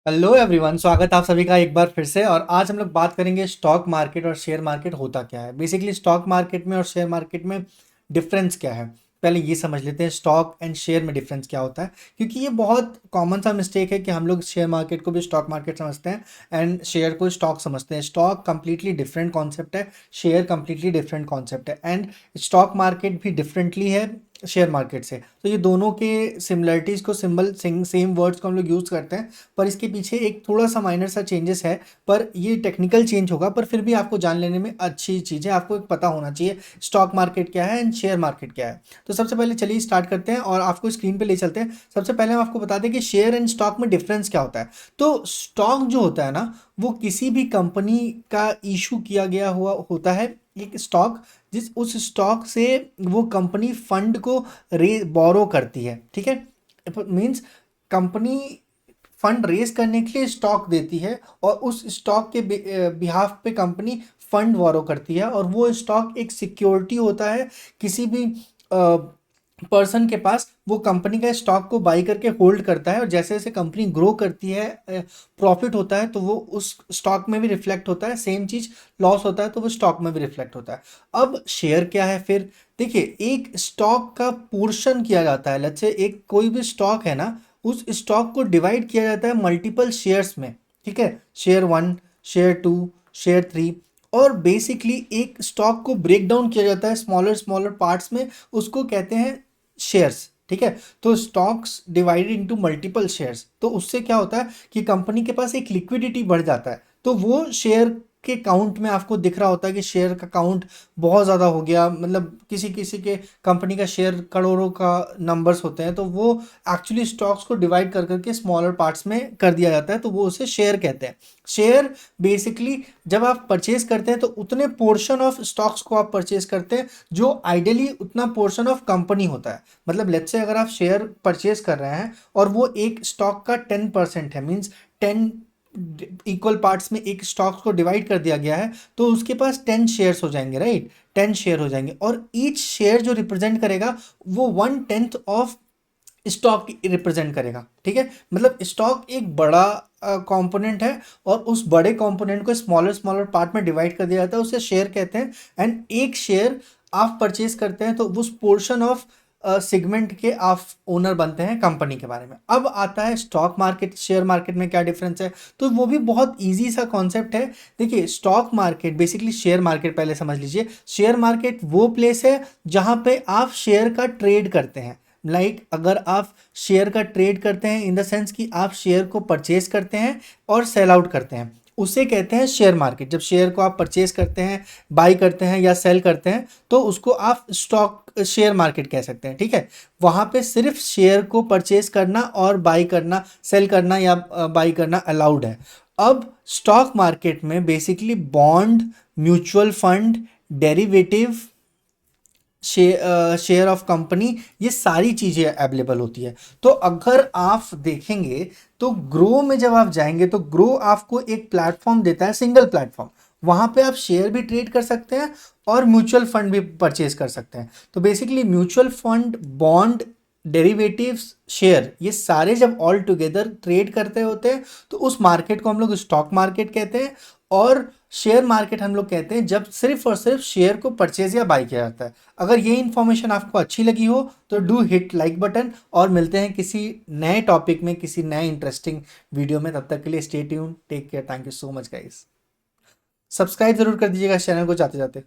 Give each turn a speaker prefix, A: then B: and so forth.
A: Hello everyone, स्वागत है आप सभी का एक बार फिर से। और आज हम लोग बात करेंगे स्टॉक मार्केट और शेयर मार्केट होता क्या है। बेसिकली स्टॉक मार्केट में और शेयर मार्केट में डिफरेंस क्या है, पहले ये समझ लेते हैं स्टॉक एंड शेयर में डिफरेंस क्या होता है। क्योंकि ये बहुत कॉमन सा मिस्टेक है कि हम लोग शेयर मार्केट को भी स्टॉक मार्केट समझते हैं एंड शेयर को स्टॉक समझते हैं। स्टॉक कंप्लीटली डिफरेंट कॉन्सेप्ट है, शेयर कंप्लीटली डिफरेंट कॉन्सेप्ट है एंड स्टॉक मार्केट भी डिफरेंटली है शेयर मार्केट से। तो ये दोनों के सिमिलरिटीज़ को सिंबल सेम वर्ड्स को हम लोग यूज़ करते हैं, पर इसके पीछे एक थोड़ा सा माइनर सा चेंजेस है। पर ये टेक्निकल चेंज होगा, पर फिर भी आपको जान लेने में अच्छी चीज़ है। आपको एक पता होना चाहिए स्टॉक मार्केट क्या है एंड शेयर मार्केट क्या है। तो सबसे पहले चलिए स्टार्ट करते हैं और आपको स्क्रीन पे ले चलते हैं। सबसे पहले हम आपको बता दें कि शेयर एंड स्टॉक में डिफरेंस क्या होता है। तो स्टॉक जो होता है ना, वो किसी भी कंपनी का इशू किया गया हुआ होता है एक स्टॉक, जिस उस स्टॉक से वो कंपनी फंड को बोरो करती है। ठीक है, मीन्स कंपनी फंड रेज करने के लिए स्टॉक देती है और उस स्टॉक के बिहाफ पे कंपनी फंड बोरो करती है, और वो स्टॉक एक सिक्योरिटी होता है किसी भी पर्सन के पास। वो कंपनी का स्टॉक को बाई करके होल्ड करता है, और जैसे जैसे कंपनी ग्रो करती है, प्रॉफिट होता है तो वो उस स्टॉक में भी रिफ्लेक्ट होता है। सेम चीज लॉस होता है तो वो स्टॉक में भी रिफ्लेक्ट होता है। अब शेयर क्या है फिर, देखिए एक स्टॉक का पोर्शन किया जाता है। लेट्स से एक कोई भी स्टॉक है ना, उस स्टॉक को डिवाइड किया जाता है मल्टीपल शेयर्स में। ठीक है, share one, share two, share three, और बेसिकली एक स्टॉक को ब्रेक डाउन किया जाता है स्मॉलर स्मॉलर पार्ट्स में, उसको कहते हैं शेयर्स। ठीक है, तो stocks divided into multiple shares, तो उससे क्या होता है कि कंपनी के पास एक लिक्विडिटी बढ़ जाता है। तो वो शेयर के काउंट में आपको दिख रहा होता है कि शेयर का काउंट बहुत ज़्यादा हो गया, मतलब किसी किसी के कंपनी का शेयर करोड़ों का नंबर्स होते हैं, तो वो एक्चुअली स्टॉक्स को डिवाइड कर करके स्मॉलर पार्ट्स में कर दिया जाता है, तो वो उसे शेयर कहते हैं। शेयर बेसिकली जब आप परचेज करते हैं तो उतने पोर्शन ऑफ स्टॉक्स को आप परचेज करते हैं जो आइडियली उतना पोर्शन ऑफ कंपनी होता है। मतलब लेट्स से अगर आप शेयर परचेज कर रहे हैं और वो एक स्टॉक का 10% है, मीन्स 10 इक्वल पार्ट्स में एक स्टॉक्स को डिवाइड कर दिया गया है, तो उसके पास 10 शेयर्स हो जाएंगे, राइट। 10 शेयर हो जाएंगे, और ईच शेयर जो रिप्रेजेंट करेगा वो 1/10 ऑफ स्टॉक रिप्रेजेंट करेगा। ठीक है, मतलब स्टॉक एक बड़ा कंपोनेंट है, और उस बड़े कंपोनेंट को स्मॉलर स्मॉलर पार्ट में डिवाइड कर दिया जाता है, उसे शेयर कहते हैं। एंड एक शेयर आप परचेज करते हैं तो उस पोर्शन ऑफ सेगमेंट के आप ओनर बनते हैं कंपनी के बारे में। अब आता है स्टॉक मार्केट शेयर मार्केट में क्या डिफरेंस है, तो वो भी बहुत इजी सा कॉन्सेप्ट है। देखिए stock market basically share market पहले समझ लीजिए। शेयर मार्केट वो प्लेस है जहां पे आप शेयर का ट्रेड करते हैं। अगर आप शेयर का ट्रेड करते हैं इन द सेंस कि आप शेयर को परचेज करते हैं और सेल आउट करते हैं, उसे कहते हैं शेयर मार्केट। जब शेयर को आप परचेज करते हैं, बाई करते हैं या सेल करते हैं, तो उसको आप स्टॉक शेयर मार्केट कह सकते हैं। ठीक है, वहां पे सिर्फ शेयर को परचेज करना और बाई करना, सेल करना या बाई करना अलाउड है। अब स्टॉक मार्केट में basically bond, mutual fund, derivative, share of company, ये सारी चीज़ें अवेलेबल होती है। तो अगर आप देखेंगे तो ग्रो में जब आप जाएंगे तो ग्रो आपको एक प्लेटफॉर्म देता है, सिंगल प्लेटफॉर्म। वहां पे आप शेयर भी ट्रेड कर सकते हैं और म्यूचुअल फंड भी परचेज कर सकते हैं। तो basically mutual fund, bond, derivatives, share, ये सारे जब ऑल टुगेदर ट्रेड करते होते हैं तो उस मार्केट को हम लोग स्टॉक मार्केट कहते हैं। और शेयर मार्केट हम लोग कहते हैं जब सिर्फ और सिर्फ शेयर को परचेज या बाई किया जाता है। अगर ये इन्फॉर्मेशन आपको अच्छी लगी हो तो डू हिट लाइक बटन, और मिलते हैं किसी नए टॉपिक में, किसी नए इंटरेस्टिंग वीडियो में। तब तक के लिए stay tune, take care, thank you so much guys. Subscribe जरूर कर दीजिएगा इस चैनल को जाते जाते।